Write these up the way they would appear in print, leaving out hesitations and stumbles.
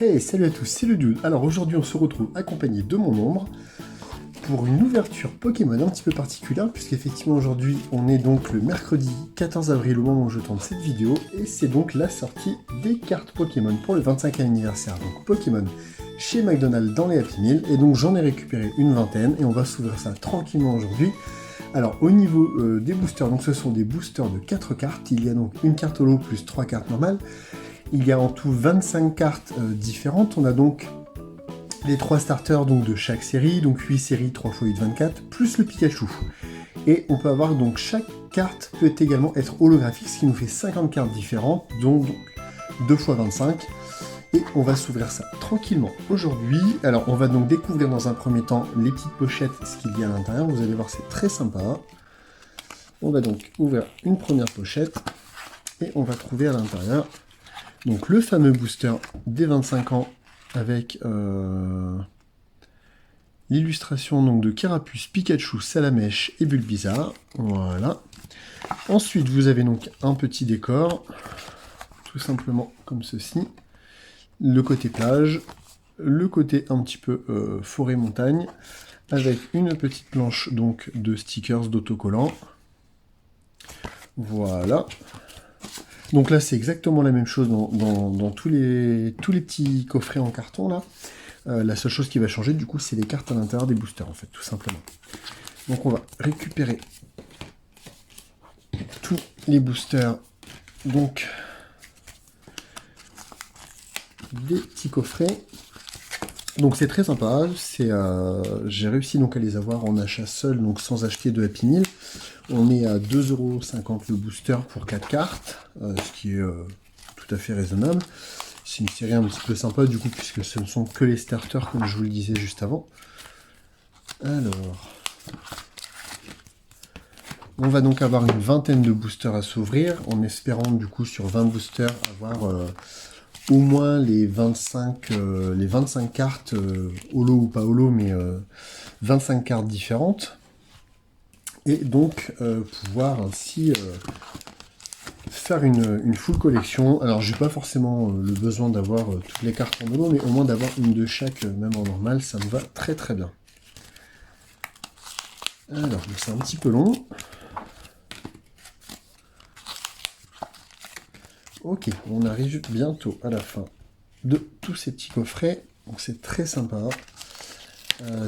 Hey, salut à tous, c'est le Dude. Alors aujourd'hui on se retrouve accompagné de mon ombre pour une ouverture Pokémon un petit peu particulière, puisqu'effectivement aujourd'hui on est donc le mercredi 14 avril au moment où je tourne cette vidéo, et c'est donc la sortie des cartes Pokémon pour le 25e anniversaire, donc Pokémon chez McDonald's dans les Happy Meal, et donc j'en ai récupéré une vingtaine, et on va s'ouvrir ça tranquillement aujourd'hui. Alors au niveau des boosters, donc ce sont des boosters de 4 cartes, il y a donc une carte holo plus 3 cartes normales. Il y a en tout 25 cartes différentes. On a donc les 3 starters donc, de chaque série, donc 8 séries 3 x 8, 24, plus le Pikachu. Et on peut avoir donc chaque carte peut également être holographique, ce qui nous fait 50 cartes différentes, donc 2 x 25. Et on va s'ouvrir ça tranquillement aujourd'hui. Alors on va donc découvrir dans un premier temps les petites pochettes, ce qu'il y a à l'intérieur. Vous allez voir, c'est très sympa. On va donc ouvrir une première pochette et on va trouver à l'intérieur donc le fameux booster des 25 ans avec l'illustration donc de Carapuce, Pikachu, Salamèche et Bulbizarre. Voilà. Ensuite, vous avez donc un petit décor, tout simplement comme ceci. Le côté plage, le côté un petit peu forêt-montagne, avec une petite planche donc de stickers d'autocollants. Voilà. Donc là, c'est exactement la même chose dans tous les petits coffrets en carton, là. La seule chose qui va changer, du coup, c'est les cartes à l'intérieur des boosters, en fait, tout simplement. Donc on va récupérer tous les boosters, donc, des petits coffrets. Donc c'est très sympa, j'ai réussi donc à les avoir en achat seul, donc sans acheter de Happy Meal. On est à 2,50€ le booster pour 4 cartes, ce qui est tout à fait raisonnable. C'est une série un petit peu sympa du coup, puisque ce ne sont que les starters, comme je vous le disais juste avant. Alors, on va donc avoir une vingtaine de boosters à s'ouvrir, en espérant du coup sur 20 boosters avoir au moins les 25 cartes, holo ou pas holo, mais 25 cartes différentes. Et donc pouvoir ainsi faire une full collection. Alors j'ai pas forcément le besoin d'avoir toutes les cartes en holo, mais au moins d'avoir une de chaque, même en normal, ça me va très très bien. Alors c'est un petit peu long. Ok, on arrive bientôt à la fin de tous ces petits coffrets, donc c'est très sympa.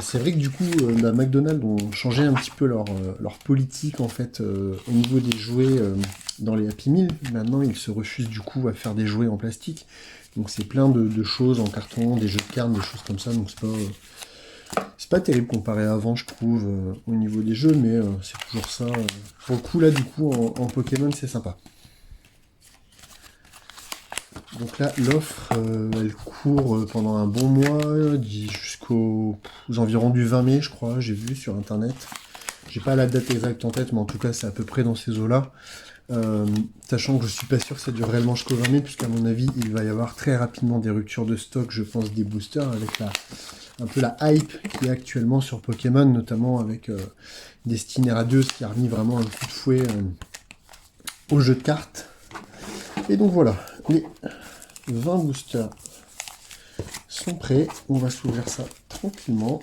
C'est vrai que du coup, McDonald's ont changé un petit peu leur politique en fait au niveau des jouets dans les Happy Meal. Maintenant, ils se refusent du coup à faire des jouets en plastique. Donc c'est plein de choses en carton, des jeux de cartes, des choses comme ça. Donc c'est pas terrible comparé à avant, je trouve, au niveau des jeux, mais c'est toujours ça. Pour le coup, là, du coup, en Pokémon, c'est sympa. Donc là, l'offre, elle court pendant un bon mois, jusqu'aux environs du 20 mai, je crois, j'ai vu sur Internet. J'ai pas la date exacte en tête, mais en tout cas, c'est à peu près dans ces eaux-là. Sachant que je suis pas sûr que ça dure réellement jusqu'au 20 mai, puisqu'à mon avis, il va y avoir très rapidement des ruptures de stock, je pense, des boosters, avec un peu la hype qui est actuellement sur Pokémon, notamment avec Destiny Radius, qui a remis vraiment un coup de fouet au jeu de cartes. Et donc voilà, les 20 boosters sont prêts. On va s'ouvrir ça tranquillement.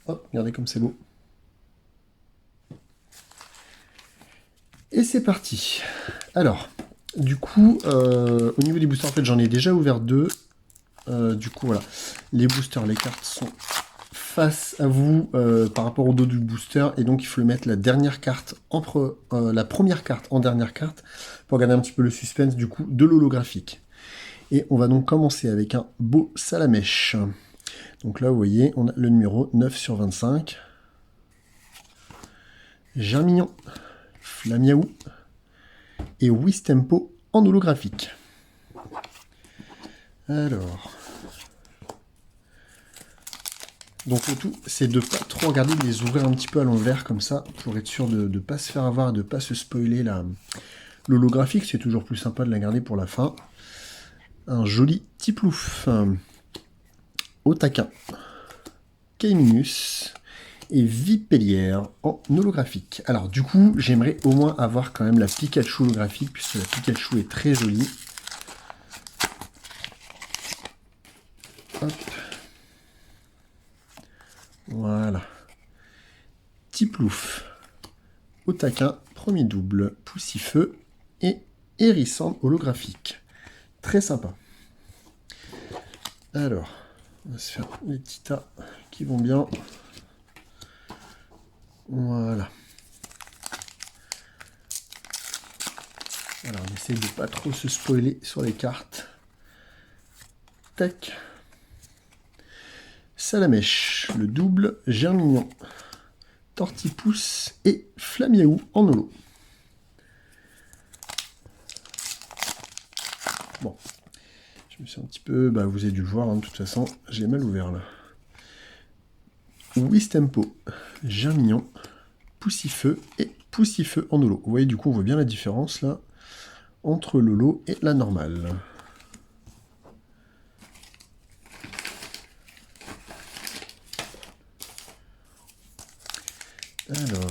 Hop, regardez comme c'est beau. Et c'est parti. Alors, du coup, au niveau des boosters, en fait, j'en ai déjà ouvert 2. Du coup, voilà. Les boosters, les cartes sont face à vous par rapport au dos du booster, et donc il faut le mettre la dernière carte la première carte en dernière carte pour garder un petit peu le suspense du coup de l'holographique. Et on va donc commencer avec un beau Salamèche. Donc là vous voyez on a le numéro 9 sur 25. Germignon, Flamiaou et Wistempo en holographique. Alors, donc le tout, c'est de pas trop regarder, de les ouvrir un petit peu à l'envers comme ça, pour être sûr de ne pas se faire avoir, de ne pas se spoiler l'holographique. C'est toujours plus sympa de la garder pour la fin. Un joli Tiplouf, Otaka, Kaiminus et Vipellière en holographique. Alors du coup, j'aimerais au moins avoir quand même la Pikachu holographique, puisque la Pikachu est très jolie. Hop. Voilà. Tiplouf. Au taquin, premier double, poussifeu et hérissant holographique. Très sympa. Alors, on va se faire les petits tas qui vont bien. Voilà. Alors, on essaie de pas trop se spoiler sur les cartes. Tac. Salamèche, le double, Germignon, Tortipousse et Flamiaou en holo. Bon, je me suis un petit peu... Bah, vous avez dû le voir, hein, de toute façon, j'ai mal ouvert là. Wistempo, Germignon, Poussifeu et Poussifeu en holo. Vous voyez, du coup, on voit bien la différence là entre l'holo et la normale. Alors,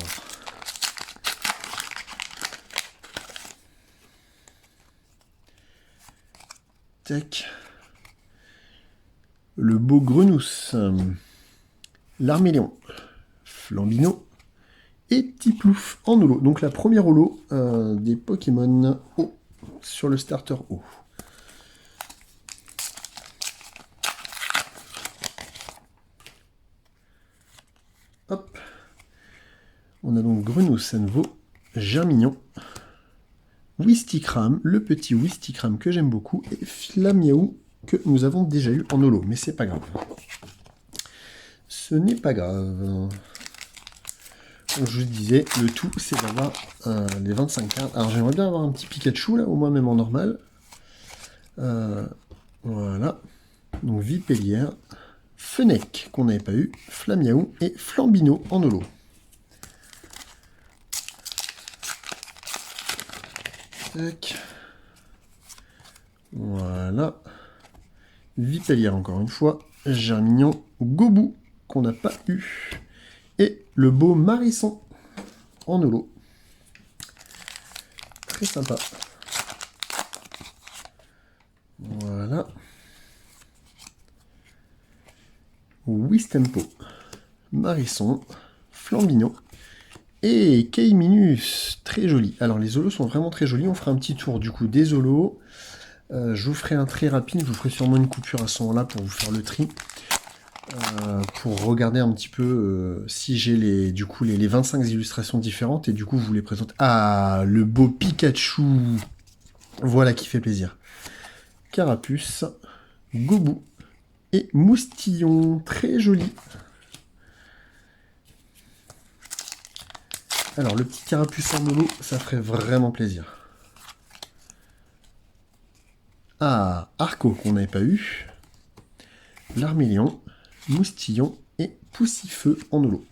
tac, le beau Grenousse, l'Arméléon, Flambino et Tiplouf en holo. Donc la première holo des Pokémon O sur le starter O. Hop. On a donc Grenousse à nouveau, Germignon, Wistikram, le petit Wistikram que j'aime beaucoup, et Flamiaou que nous avons déjà eu en holo, mais c'est pas grave. Ce n'est pas grave. Comme je vous disais, le tout c'est d'avoir les 25 cartes. Alors j'aimerais bien avoir un petit Pikachu là, au moins même en normal. Voilà. Donc Vipellière, Fennec qu'on n'avait pas eu, Flamiaou et Flambino en holo. Tac. Voilà. Vipellière encore une fois. Germignon, Gobou qu'on n'a pas eu. Et le beau Marisson en holo. Très sympa. Voilà. Wistempo, Marisson, Flambino et Keiminus, très joli. Alors les holos sont vraiment très jolis, on fera un petit tour du coup des holos. Je vous ferai un très rapide, je vous ferai sûrement une coupure à ce moment-là pour vous faire le tri. Pour regarder un petit peu si j'ai les 25 illustrations différentes et du coup je vous les présente. Ah, le beau Pikachu, voilà qui fait plaisir. Carapuce, Gobou et Moustillon, très joli. Alors le petit Carapuce en holo, ça ferait vraiment plaisir. Ah, Arco qu'on n'avait pas eu, l'Arméléon, Moustillon et Poussifeu en holo.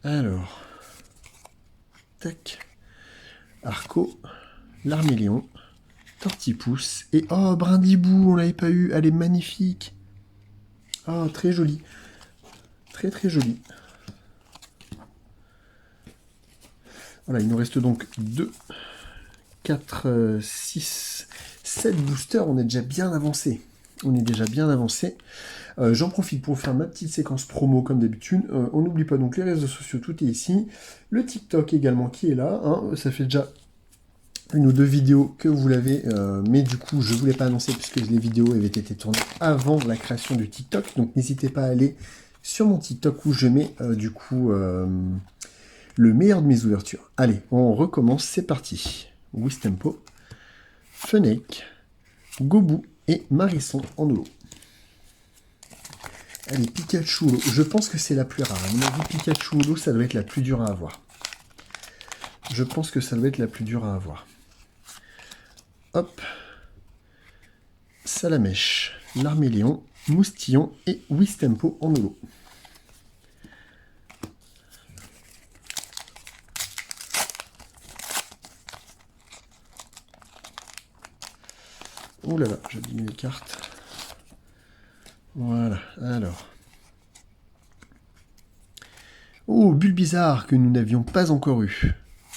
Alors, tac, Arco, l'Arméléon, Tortipousse et oh, Brindibou, on l'avait pas eu, elle est magnifique. Oh, très jolie. Très très jolie. Voilà, il nous reste donc 2, 4, 6, 7 boosters. On est déjà bien avancé. J'en profite pour faire ma petite séquence promo comme d'habitude. On n'oublie pas donc les réseaux sociaux, tout est ici. Le TikTok également qui est là. Hein. Ça fait déjà une ou deux vidéos que vous l'avez, mais du coup je ne vous l'ai pas annoncé puisque les vidéos avaient été tournées avant la création du TikTok. Donc n'hésitez pas à aller sur mon TikTok où je mets le meilleur de mes ouvertures. Allez, on recommence, c'est parti. Wistempo, Fennec, Gobou et Marisson en holo. Allez, Pikachu holo. Je pense que c'est la plus rare. À mon avis, Pikachu holo, ça doit être la plus dure à avoir. Je pense que ça doit être la plus dure à avoir. Hop. Salamèche, l'Arméléon, Moustillon et Wistempo en holo. Oh là là, j'ai mis les cartes. Voilà, alors. Oh, Bulbizarre que nous n'avions pas encore eu.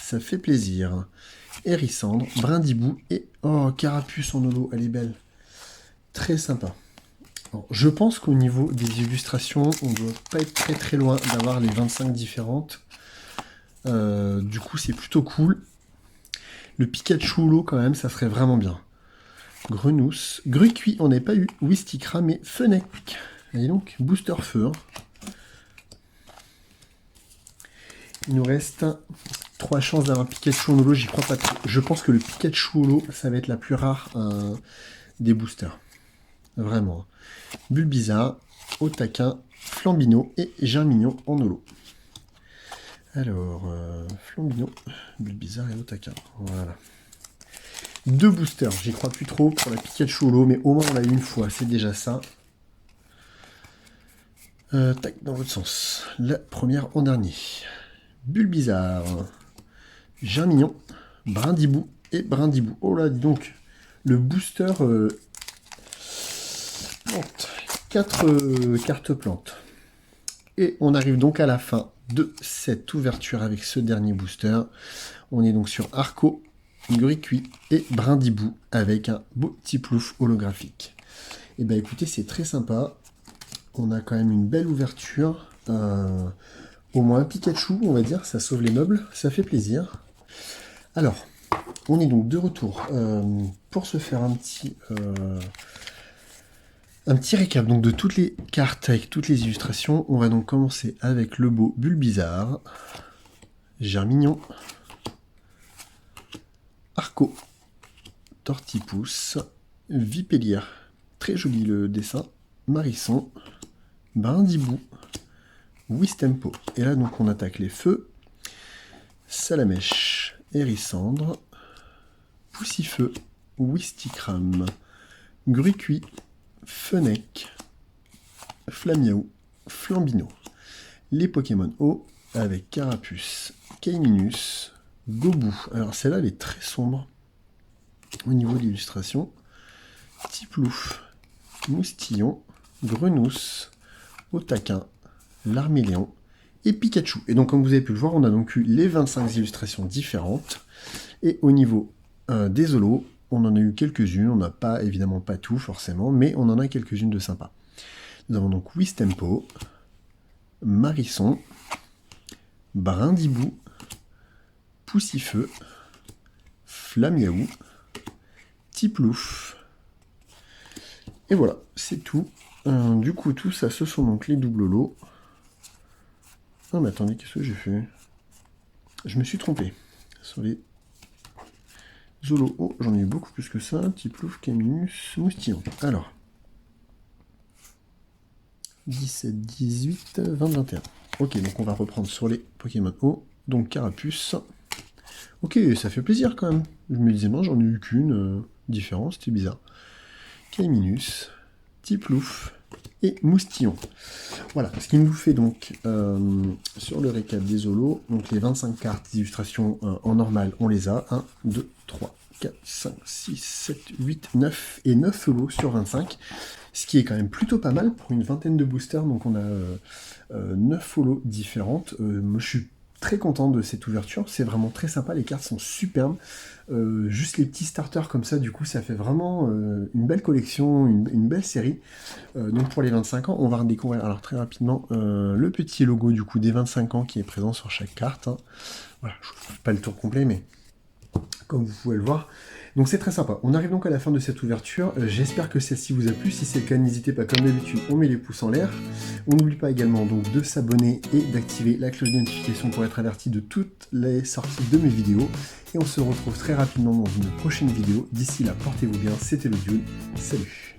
ça fait plaisir. Hérissandre, Brindibou et... Oh, Carapuce en holo, elle est belle. Très sympa. Alors, je pense qu'au niveau des illustrations, on ne doit pas être très loin d'avoir les 25 différentes. Du coup, c'est plutôt cool. Le Pikachu holo, quand même, ça serait vraiment bien. Grenousse. Grucuit, on n'a pas eu. Wistikra, mais Fennec. Et donc, Booster Feu. Hein. Il nous reste 3 chances d'avoir un Pikachu en holo, j'y crois pas trop. Je pense que le Pikachu holo, ça va être la plus rare des boosters. Vraiment. Bulbizarre, Otaquin, Flambino et Germignon en holo. Alors, Flambino, Bulbizarre et Otaquin. Voilà. 2 boosters, j'y crois plus trop pour la Pikachu holo, mais au moins on l'a eu une fois, c'est déjà ça. Tac, dans l'autre sens. La première en dernier. Bulbizarre, Germignon, Brindibou et Brindibou. Oh là, dis donc, le booster plante. 4 cartes plantes. Et on arrive donc à la fin de cette ouverture avec ce dernier booster. On est donc sur Arco, Grucuit et Brindibou avec un beau petit plouf holographique. Et bien écoutez, c'est très sympa. On a quand même une belle ouverture. Au moins un Pikachu, on va dire, ça sauve les meubles, ça fait plaisir. Alors, on est donc de retour pour se faire un petit récap donc, de toutes les cartes avec toutes les illustrations. On va donc commencer avec le beau Bulbizarre, Germignon, Arco, Tortipousse, Vipélière, très joli le dessin, Marisson, Brindibou, Wistempo. Et là, donc, on attaque les feux. Salamèche, Hérissandre, Poussifeu, Wistikram, Grucuit, Fennec, Flamiaou, Flambino. Les Pokémon eau avec Carapuce, Kaiminus, Gobou. Alors, celle-là, elle est très sombre au niveau de l'illustration. Tiplouf, Moustillon, Grenousse, Otaquin, Larméléon et Pikachu. Et donc, comme vous avez pu le voir, on a donc eu les 25 illustrations différentes. Et au niveau des holos, on en a eu quelques-unes. On n'a pas, évidemment, pas tout, forcément, mais on en a quelques-unes de sympas. Nous avons donc Wistempo, Marisson, Brindibou, Poussifeu, Flamiaou, Tiplouf. Et voilà, c'est tout. Du coup, tout ça, ce sont donc les doubles lots. Ah, mais attendez, qu'est-ce que j'ai fait? Je me suis trompé. Sur les Zolo. Oh, j'en ai eu beaucoup plus que ça. Tiplouf, Caminus, Moustillon. Alors. 17, 18, 20, 21. Ok, donc on va reprendre sur les Pokémon O. Donc Carapuce. Ok, ça fait plaisir quand même. Je me disais, non, j'en ai eu qu'une différente, c'était bizarre. Caminus, Tiplouf et Moustillon. Voilà, ce qui nous fait donc sur le récap des holos, donc les 25 cartes d'illustration en normal, on les a. 1, 2, 3, 4, 5, 6, 7, 8, 9 et 9 holos sur 25. Ce qui est quand même plutôt pas mal pour une vingtaine de boosters, donc on a 9 holos différentes. Moi je suis très content de cette ouverture, c'est vraiment très sympa, les cartes sont superbes. Juste les petits starters comme ça, du coup ça fait vraiment une belle collection, une belle série. Donc pour les 25 ans, on va redécouvrir alors très rapidement le petit logo du coup des 25 ans qui est présent sur chaque carte. Hein. Voilà, je ne fais pas le tour complet, mais comme vous pouvez le voir. Donc c'est très sympa. On arrive donc à la fin de cette ouverture. J'espère que celle-ci vous a plu. Si c'est le cas, n'hésitez pas, comme d'habitude, on met les pouces en l'air. On n'oublie pas également donc de s'abonner et d'activer la cloche de notification pour être averti de toutes les sorties de mes vidéos. Et on se retrouve très rapidement dans une prochaine vidéo. D'ici là, portez-vous bien. C'était le Dune. Salut!